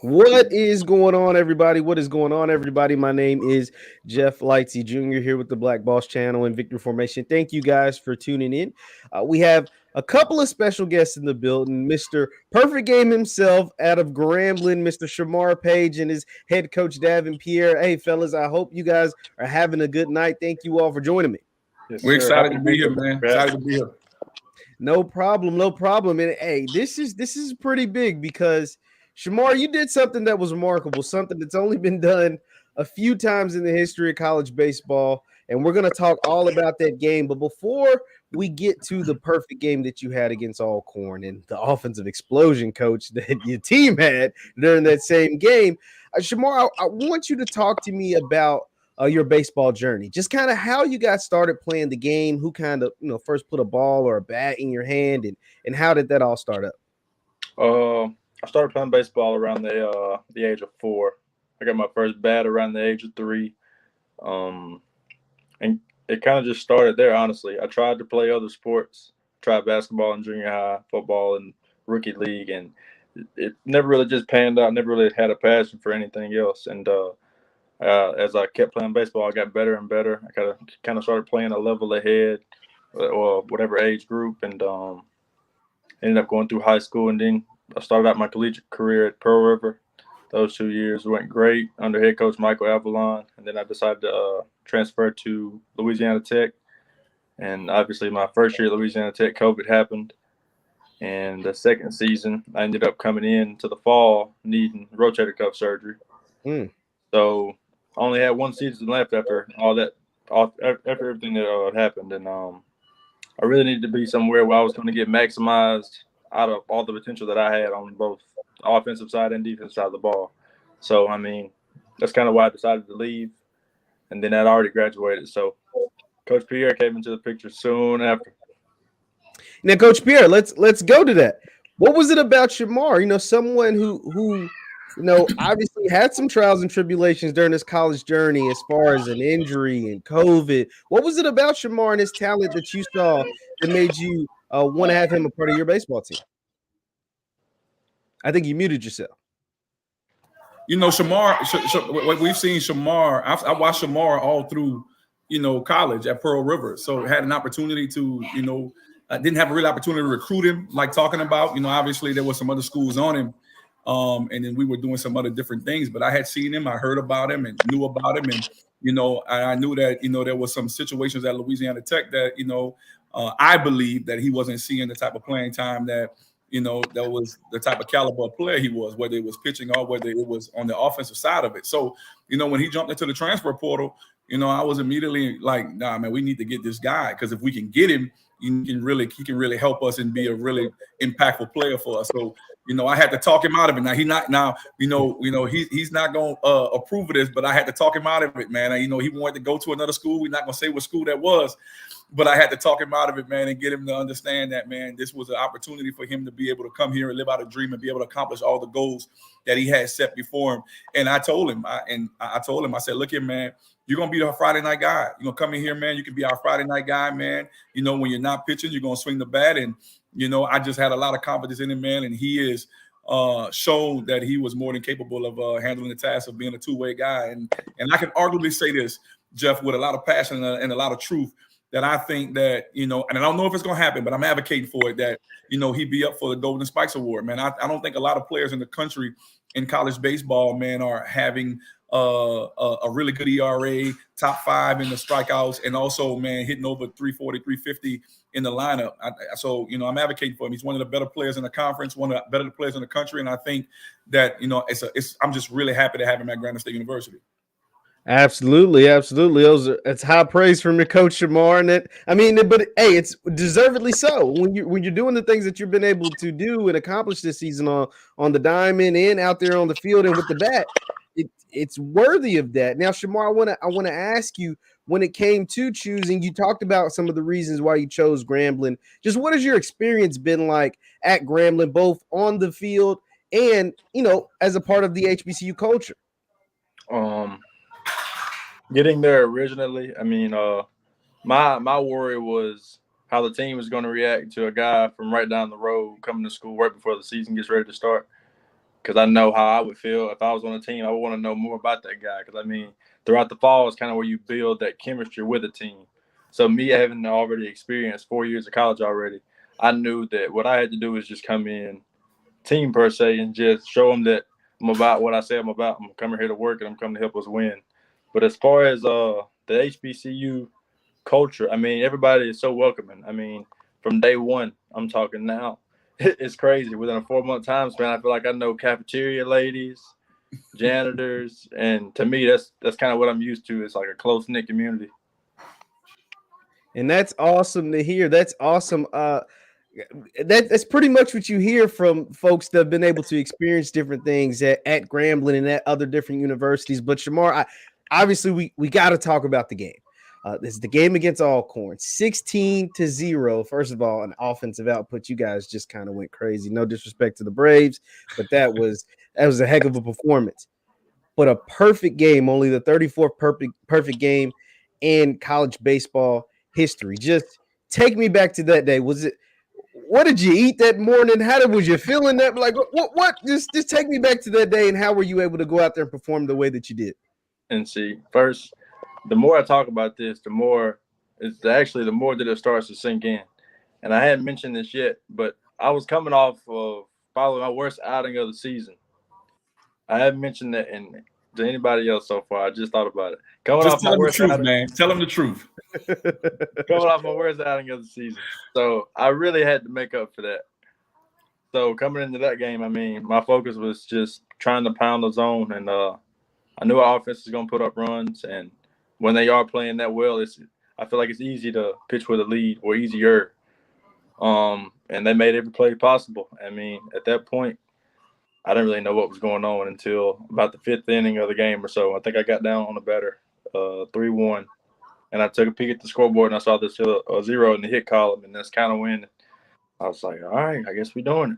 What is going on, everybody? What is going on, everybody? My name is JeffLightsyJr. here with the Black Boss Channel and Victor Formation. Thank you guys for tuning in. We have a couple of special guests in the building. Mr. Perfect Game himself out of Grambling, Mr. Shemar Page, and his head coach Davin Pierre. Hey, fellas, I hope you guys are having a good night. Thank you all for joining me. Yes, We're sir. excited Happy to be here, here. man. Excited to be here. No problem, no problem. And hey, this is pretty big because Shemar, you did something that was remarkable, something that's only been done a few times in the history of college baseball. And we're going to talk all about that game. But before we get to the perfect game that you had against Alcorn and the offensive explosion coach that your team had during that same game, Shemar, I want you to talk to me about your baseball journey, just kind of how you got started playing the game, who kind of first put a ball or a bat in your hand, and how did that all start up? I started playing baseball around the age of 4. I got my first bat around the age of 3, and it kind of just started there. Honestly, I tried to play other sports, tried basketball in junior high, football in rookie league, and it never really just panned out. Never really had a passion for anything else, and as I kept playing baseball, I got better and better. I kind of started playing a level ahead, or whatever age group, and ended up going through high school, and then I started out my collegiate career at Pearl River. Those 2 years went great under head coach Michael Avalon, and then I decided to transfer to Louisiana Tech. And obviously, my first year at Louisiana Tech, COVID happened, and the second season, I ended up coming in to the fall needing rotator cuff surgery. So I only had one season left after after everything that happened, and I really needed to be somewhere where I was going to get maximized out of all the potential that I had on both the offensive side and defensive side of the ball. So, I mean, that's kind of why I decided to leave. And then I'd already graduated. So, Coach Pierre came into the picture soon after. Now, Coach Pierre, let's go to that. What was it about Shemar? Someone who obviously had some trials and tribulations during his college journey as far as an injury and COVID. What was it about Shemar and his talent that you saw that made you want to have him a part of your baseball team? I think you muted yourself. Shemar, what we've seen Shemar, I watched Shemar all through, college at Pearl River. So had an opportunity to, I didn't have a real opportunity to recruit him, like talking about, obviously there were some other schools on him. And then we were doing some other different things, but I had seen him, I heard about him and knew about him. And, I knew that, there was some situations at Louisiana Tech that, I believe that he wasn't seeing the type of playing time that, that was the type of caliber of player he was, whether it was pitching or whether it was on the offensive side of it. So, when he jumped into the transfer portal, I was immediately like, nah, man, we need to get this guy, because if we can get him, he can really help us and be a really impactful player for us. So, I had to talk him out of it. He's not going to approve of this, but I had to talk him out of it, man. He wanted to go to another school. We're not going to say what school that was, but I had to talk him out of it, man, and get him to understand that, man, this was an opportunity for him to be able to come here and live out a dream and be able to accomplish all the goals that he had set before him. And I told him, I said, look here, man, you're going to be our Friday night guy. You're going to come in here, man. You can be our Friday night guy, man. When you're not pitching, you're going to swing the bat. And, I just had a lot of confidence in him, man. And he is shown that he was more than capable of handling the task of being a two-way guy. And I can arguably say this, Jeff, with a lot of passion and a lot of truth, that I think that, and I don't know if it's going to happen, but I'm advocating for it, that, he'd be up for the Golden Spikes Award, man. I don't think a lot of players in the country in college baseball, man, are having a really good ERA, top 5 in the strikeouts, and also, man, hitting over 340, 350 in the lineup. So, I'm advocating for him. He's one of the better players in the conference, one of the better players in the country, and I think that, I'm just really happy to have him at Grambling State University. Absolutely. It's high praise from your coach Shemar, and but hey, it's deservedly so. When you're doing the things that you've been able to do and accomplish this season on the diamond and out there on the field and with the bat, it's worthy of that. Now, Shemar, I want to ask you, when it came to choosing, you talked about some of the reasons why you chose Grambling. Just what has your experience been like at Grambling, both on the field and as a part of the HBCU culture? Getting there originally, my worry was how the team was going to react to a guy from right down the road coming to school right before the season gets ready to start. because I know how I would feel if I was on a team. I would want to know more about that guy because, I mean, throughout the fall is kind of where you build that chemistry with a team. So me having already experienced 4 years of college already, I knew that what I had to do was just come in team per se and just show them that I'm about what I say I'm about. I'm coming here to work and I'm coming to help us win. But as far as the HBCU culture, I mean, everybody is so welcoming. I mean, from day one, I'm talking now. It's crazy. Within a 4-month time span, I feel like I know cafeteria ladies, janitors, and to me, that's kind of what I'm used to. It's like a close-knit community. And that's awesome to hear. That's awesome. That's pretty much what you hear from folks that have been able to experience different things at Grambling and at other different universities. But Shemar, obviously we got to talk about the game. This is the game against Alcorn, 16-0. First of all, an offensive output. You guys just kind of went crazy. No disrespect to the Braves, but that was a heck of a performance. But a perfect game, only the 34th perfect game in college baseball history. Just take me back to that day. What did you eat that morning? Was you feeling that? Like what? Just take me back to that day, and how were you able to go out there and perform the way that you did? And see, first, the more I talk about this, the more that it starts to sink in. And I hadn't mentioned this yet, but I was coming off of probably my worst outing of the season. I haven't mentioned that to anybody else so far. I just thought about it. Tell them the truth, man. Tell them the truth. Coming off my worst outing of the season. So I really had to make up for that. So coming into that game, I mean, my focus was just trying to pound the zone. And I knew our offense was going to put up runs. And when they are playing that well, I feel like it's easy to pitch with a lead, or easier. And they made every play possible. I mean, at that point, I didn't really know what was going on until about the 5th inning of the game or so. I think I got down on the batter, 3-1. And I took a peek at the scoreboard, and I saw this 0 in the hit column, and that's kind of when I was like, all right, I guess we're doing it.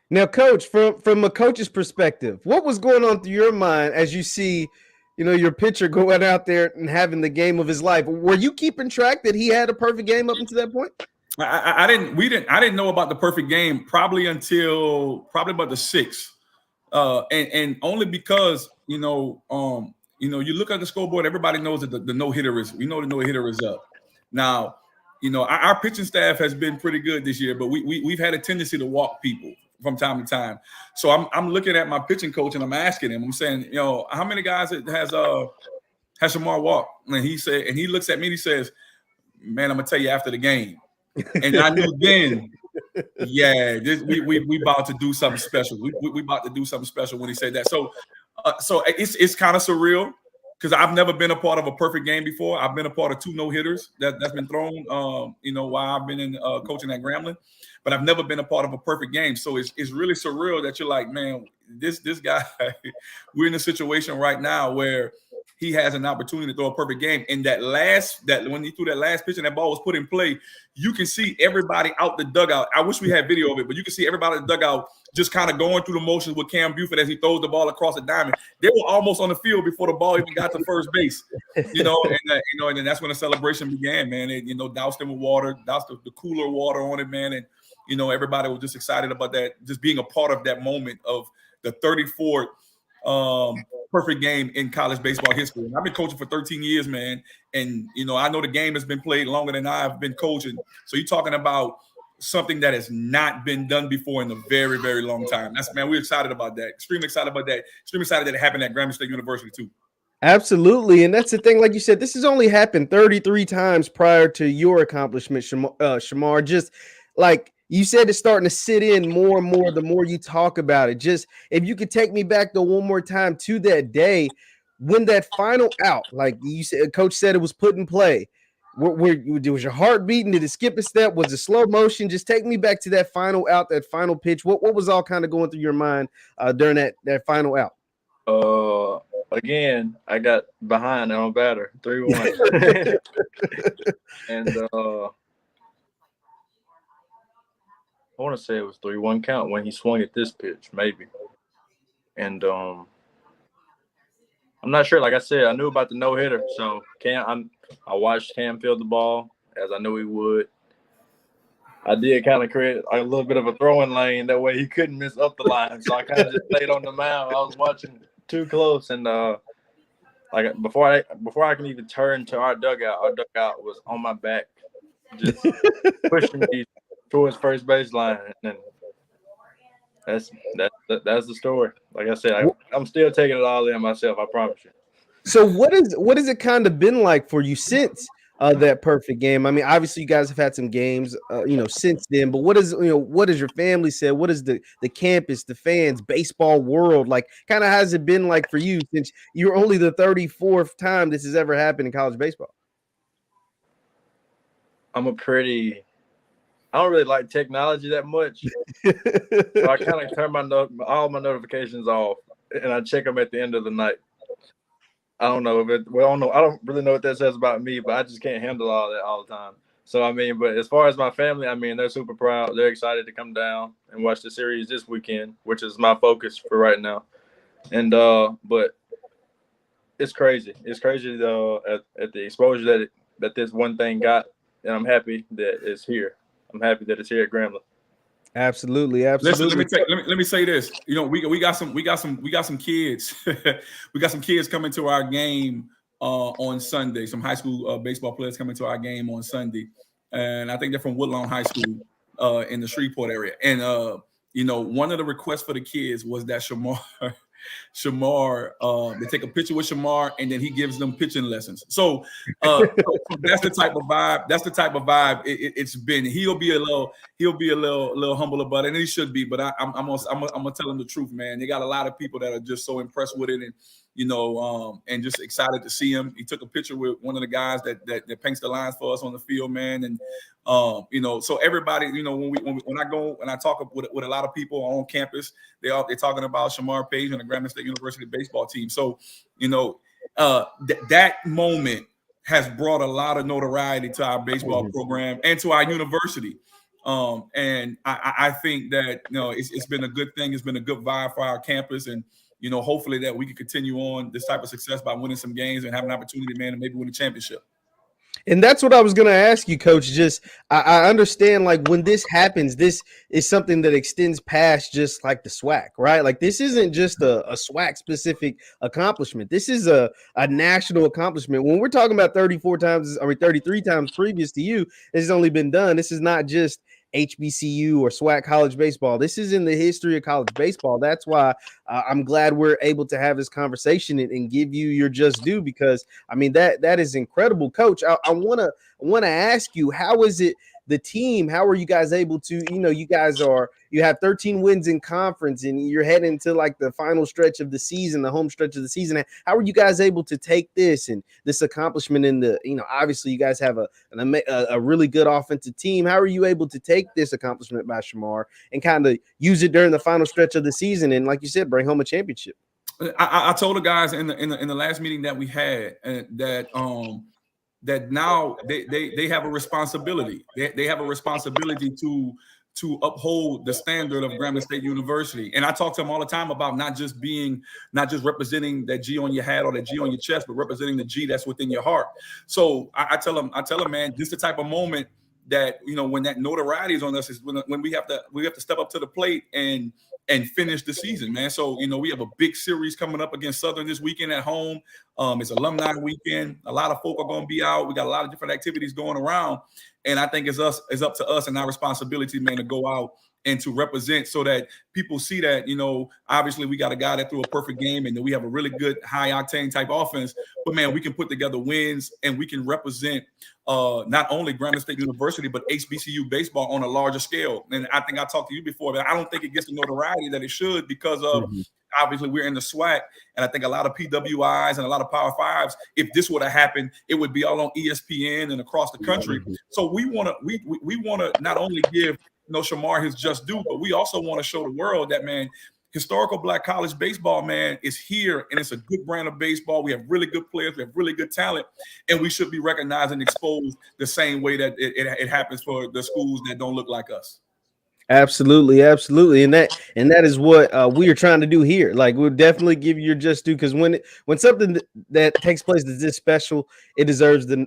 Now, Coach, from a coach's perspective, what was going on through your mind as you see, your pitcher going out there and having the game of his life? Were you keeping track that he had a perfect game up until that point? I didn't know about the perfect game probably about the 6th, and only because you look at the scoreboard. Everybody knows that the no-hitter is. We know the no-hitter is up. Now, our pitching staff has been pretty good this year, but we've had a tendency to walk people from time to time. So I'm looking at my pitching coach and I'm asking him. I'm saying, how many guys has Shemar walked? And he looks at me and he says, "Man, I'm gonna tell you after the game." And I knew then, yeah, we about to do something special. We about to do something special when he said that. So it's kind of surreal because I've never been a part of a perfect game before. I've been a part of 2 no-hitters that's been thrown, while I've been in coaching at Grambling, but I've never been a part of a perfect game. So it's really surreal that you're like, man, this guy, we're in a situation right now where he has an opportunity to throw a perfect game. And when he threw that last pitch and that ball was put in play, you can see everybody out the dugout. I wish we had video of it, but you can see everybody in the dugout just kind of going through the motions with Cam Buford as he throws the ball across the diamond. They were almost on the field before the ball even got to first base, and then that's when the celebration began, man. They, doused them with water, doused the cooler water on it, man. And, everybody was just excited about that, just being a part of that moment of the 34th perfect game in college baseball history. And I've been coaching for 13 years, man. And, I know the game has been played longer than I've been coaching. So you're talking about something that has not been done before in a very, very long time. We're excited about that. Extremely excited about that. Extremely excited that it happened at Grambling State University too. Absolutely. And that's the thing, like you said, this has only happened 33 times prior to your accomplishment, Shemar. Just like you said, it's starting to sit in more and more the more you talk about it. Just if you could take me back one more time to that day when that final out, like you said, Coach said it was put in play. Where was your heart beating? Did it skip a step? Was it slow motion? Just take me back to that final out, that final pitch. What was all kind of going through your mind during that final out? Again, I got behind on batter, 3-1. And I want to say it was 3-1 count when he swung at this pitch, maybe. And I'm not sure. Like I said, I knew about the no-hitter. So I watched Cam field the ball as I knew he would. I did kind of create a little bit of a throwing lane. That way he couldn't miss up the line. So I kind of just stayed on the mound. I was watching too close, and like before I can even turn to our dugout was on my back, just pushing me towards first baseline, and that's the story. Like I said, I'm still taking it all in myself. I promise you. So what is it kind of been like for you since that perfect game? I mean, obviously you guys have had some games, since then. But what is your family said? What is the campus, the fans, baseball world like? Kind of has it been like for you since you're only the 34th time this has ever happened in college baseball? I don't really like technology that much, so I kind of turn all my notifications off, and I check them at the end of the night. I don't know I don't really know what that says about me, but I just can't handle all that all the time. So, I mean, but as far as my family, I mean, they're super proud. They're excited to come down and watch the series this weekend, which is my focus for right now. And, but it's crazy. It's crazy, though, at the exposure that this one thing got. And I'm happy that it's here. I'm happy that it's here at Grambling. Absolutely. Listen, let me say this. We got some kids. We got some kids coming to our game on Sunday. Some high school baseball players coming to our game on Sunday, and I think they're from Woodlawn High School in the Shreveport area. And one of the requests for the kids was that Shemar, they take a picture with Shemar, and then he gives them pitching lessons. So that's the type of vibe. That's the type of vibe it's been. He'll be a little humble about it, and he should be. But I'm gonna tell him the truth, man. They got a lot of people that are just so impressed with it, and just excited to see him. He took a picture with one of the guys that paints the lines for us on the field, man, and so everybody, when I go and I talk with a lot of people on campus, they're talking about Shemar Page and the Grambling State University baseball team. So, that moment has brought a lot of notoriety to our baseball program and to our university. And I think that, it's been a good thing. It's been a good vibe for our campus. And, hopefully that we can continue on this type of success by winning some games and have an opportunity, man, to maybe win a championship. And that's what I was going to ask you, Coach. Just I understand, like, when this happens, this is something that extends past just like the SWAC, right? Like, this isn't just a SWAC specific accomplishment. This is a national accomplishment. When we're talking about 33 times previous to you, this has only been done. This is not just HBCU or SWAC college baseball. This is in the history of college baseball. That's why I'm glad we're able to have this conversation and give you your just due, because I mean that is incredible. Coach, I want to ask you, how is it the team? How are you guys able to, you have 13 wins in conference and you're heading to like the final stretch of the season, the home stretch of the season. How are you guys able to take this and this accomplishment in the, obviously you guys have a really good offensive team. How are you able to take this accomplishment by Shemar and kind of use it during the final stretch of the season and, like you said, bring home a championship? I told the guys in the last meeting that we had that now they have a responsibility. They have a responsibility to uphold the standard of Grambling State University. And I talk to them all the time about not just representing that G on your hat or that G on your chest, but representing the G that's within your heart. So I tell them, man, this is the type of moment that, when that notoriety is on us, is when we have to step up to the plate and finish the season, man. So, we have a big series coming up against Southern this weekend at home. It's alumni weekend. A lot of folk are going to be out. We got a lot of different activities going around. And I think it's up to us and our responsibility, man, to go out and to represent so that people see that, obviously we got a guy that threw a perfect game and that we have a really good high octane type offense, but man, we can put together wins and we can represent not only Grambling State University, but HBCU baseball on a larger scale. And I think I talked to you before, but I don't think it gets the notoriety that it should because of obviously we're in the SWAC. And I think a lot of PWIs and a lot of Power Fives, if this would have happened, it would be all on ESPN and across the country. So we want to not only give Shemar his just due, but we also want to show the world that, man, historical Black college baseball, man, is here, and it's a good brand of baseball. We have really good players, we have really good talent, and we should be recognized and exposed the same way that it happens for the schools that don't look like us. Absolutely, absolutely, and that is what we are trying to do here. Like, we'll definitely give you your just due, because when something that takes place is this special, it deserves the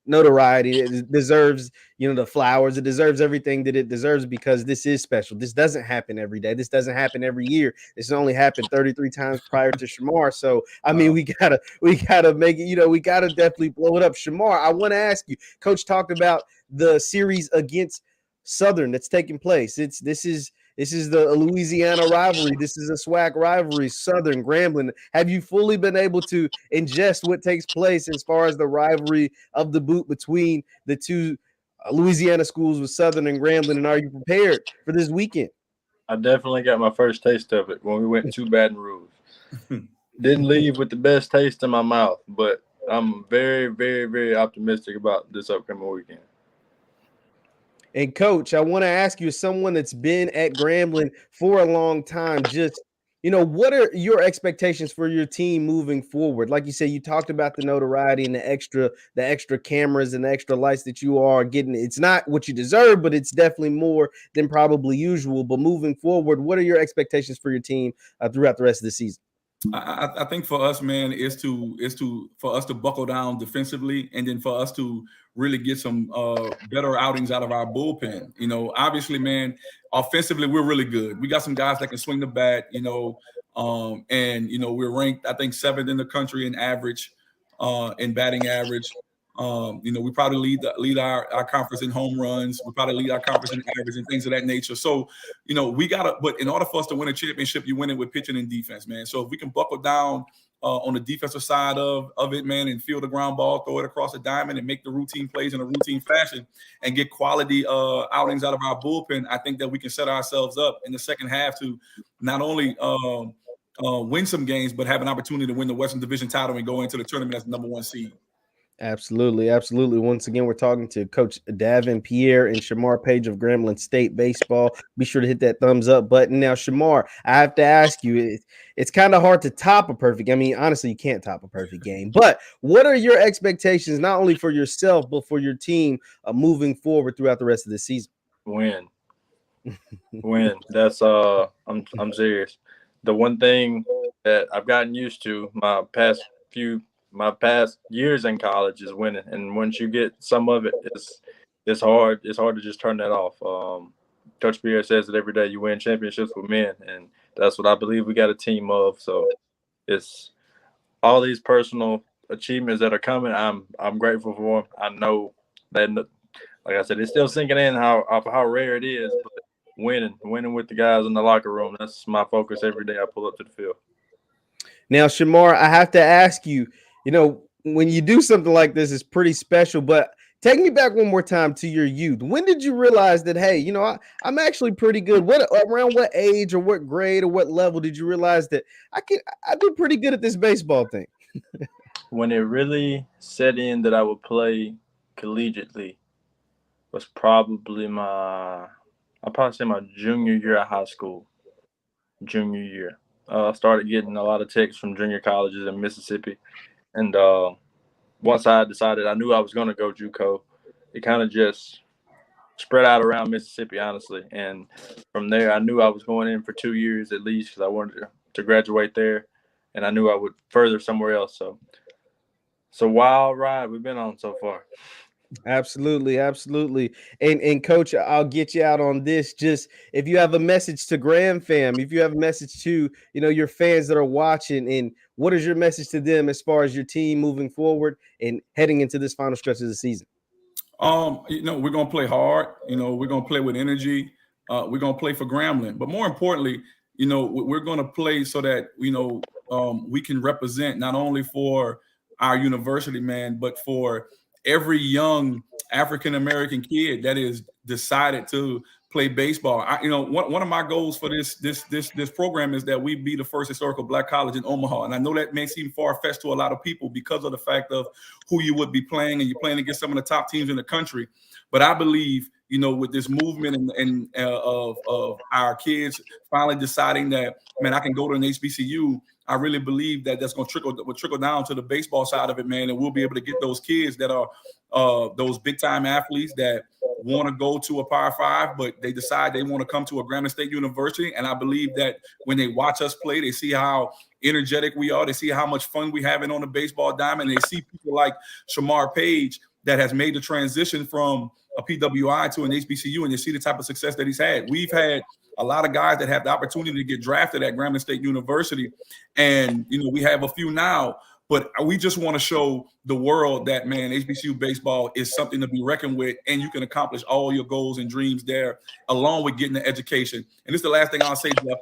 notoriety. It deserves, the flowers. It deserves everything that it deserves, because this is special. This doesn't happen every day. This doesn't happen every year. This only happened 33 times prior to Shemar. So I mean, we gotta make it. We gotta definitely blow it up. Shemar, I want to ask you. Coach talked about the series against Southern that's taking place. This is the Louisiana rivalry. This is a SWAC rivalry. Southern, Grambling. Have you fully been able to ingest what takes place as far as the rivalry of the boot between the two Louisiana schools with Southern and Grambling? And are you prepared for this weekend? I definitely got my first taste of it when we went to Baton Rouge. Didn't leave with the best taste in my mouth, but I'm very, very, very optimistic about this upcoming weekend. And Coach, I want to ask you, as someone that's been at Grambling for a long time, just, what are your expectations for your team moving forward? Like you said, you talked about the notoriety and the extra cameras and the extra lights that you are getting. It's not what you deserve, but it's definitely more than probably usual. But moving forward, what are your expectations for your team throughout the rest of the season? I think for us, man, is for us to buckle down defensively, and then for us to really get some better outings out of our bullpen. Obviously, man, offensively we're really good. We got some guys that can swing the bat. And we're ranked, I think, 7th in the country in average, in batting average. We probably lead our conference in home runs. We probably lead our conference in average and things of that nature. So, but in order for us to win a championship, you win it with pitching and defense, man. So if we can buckle down on the defensive side of it, man, and field the ground ball, throw it across the diamond, and make the routine plays in a routine fashion, and get quality outings out of our bullpen, I think that we can set ourselves up in the second half to not only win some games, but have an opportunity to win the Western Division title and go into the tournament as the #1 seed. Absolutely, absolutely. Once again, we're talking to Coach Davin Pierre and Shemar Page of Grambling State Baseball. Be sure to hit that thumbs up button. Now, Shemar, I have to ask you, it's kind of hard to top a perfect. I mean, honestly, you can't top a perfect game. But what are your expectations, not only for yourself, but for your team moving forward throughout the rest of the season? Win. That's I'm serious. The one thing that I've gotten used to my past years in college is winning, and once you get some of it, it's hard to just turn that off. Coach Pierre says it every day: you win championships with men, and that's what I believe we got a team of. So it's all these personal achievements that are coming. I'm grateful for them. I know that, like I said, it's still sinking in how rare it is, but winning with the guys in the locker room, that's my focus every day I pull up to the field. Now, Shemar, I have to ask you, when you do something like this, it's pretty special, but take me back one more time to your youth. When did you realize that, hey, I'm actually pretty good? Around what age or what grade or what level did you realize that I do pretty good at this baseball thing? When it really set in that I would play collegiately was probably I'll probably say my junior year of high school. Junior year. I started getting a lot of texts from junior colleges in Mississippi. And once I decided I knew I was going to go JUCO, it kind of just spread out around Mississippi, honestly. And from there, I knew I was going in for 2 years at least, because I wanted to graduate there. And I knew I would further somewhere else. So it's a wild ride we've been on so far. Absolutely, absolutely. And Coach, I'll get you out on this. Just if you have a message to Graham fam, if you have a message to your fans that are watching, and what is your message to them as far as your team moving forward and heading into this final stretch of the season? We're gonna play hard. We're gonna play with energy. We're gonna play for Grambling, but more importantly, we're gonna play so that we can represent not only for our university, man, but for every young African-American kid that is decided to play baseball. One of my goals for this program is that we be the first historical Black college in Omaha. And I know that may seem far-fetched to a lot of people because of the fact of who you would be playing, and you're playing against some of the top teams in the country. But I believe, with this movement and of our kids finally deciding that, man, I can go to an HBCU, I really believe that that's going to trickle down to the baseball side of it, man, and we'll be able to get those kids that are those big time athletes that want to go to a Power 5, but they decide they want to come to a Grambling State University. And I believe that when they watch us play, they see how energetic we are. They see how much fun we having on the baseball diamond. They see people like Shemar Page that has made the transition from a PWI to an HBCU, and you see the type of success that he's had. We've had a lot of guys that have the opportunity to get drafted at Grambling State University, and we have a few now. But we just want to show the world that, man, HBCU baseball is something to be reckoned with, and you can accomplish all your goals and dreams there, along with getting the education. And this is the last thing I'll say, Jeff.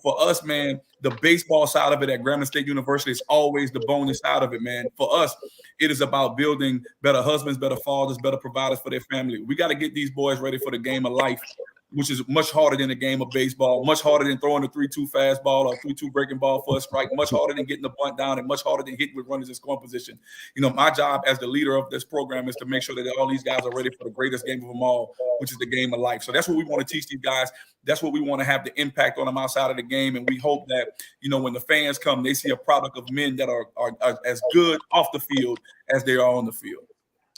For us, man, the baseball side of it at Grambling State University is always the bonus side of it, man. For us, it is about building better husbands, better fathers, better providers for their family. We got to get these boys ready for the game of life, which is much harder than the game of baseball, much harder than throwing a 3-2 fastball or 3-2 breaking ball for a strike, much harder than getting the bunt down, and much harder than hitting with runners in scoring position. My job as the leader of this program is to make sure that all these guys are ready for the greatest game of them all, which is the game of life. So that's what we want to teach these guys. That's what we want to have the impact on them outside of the game. And we hope that, when the fans come, they see a product of men that are as good off the field as they are on the field.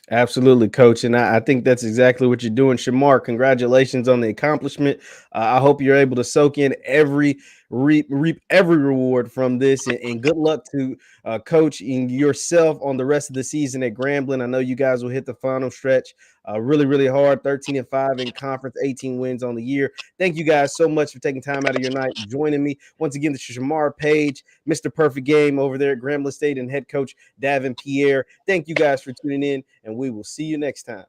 Absolutely, Coach. And I think that's exactly what you're doing. Shemar, congratulations on the accomplishment. I hope you're able to soak in reap every reward from this, and good luck to Coach and yourself on the rest of the season at Grambling. I know you guys will hit the final stretch really, really hard, 13-5 in conference, 18 wins on the year. Thank you guys so much for taking time out of your night, joining me. Once again, this is Shemar Page, Mr. Perfect Game over there at Grambling State, and Head Coach Davin Pierre. Thank you guys for tuning in, and we will see you next time.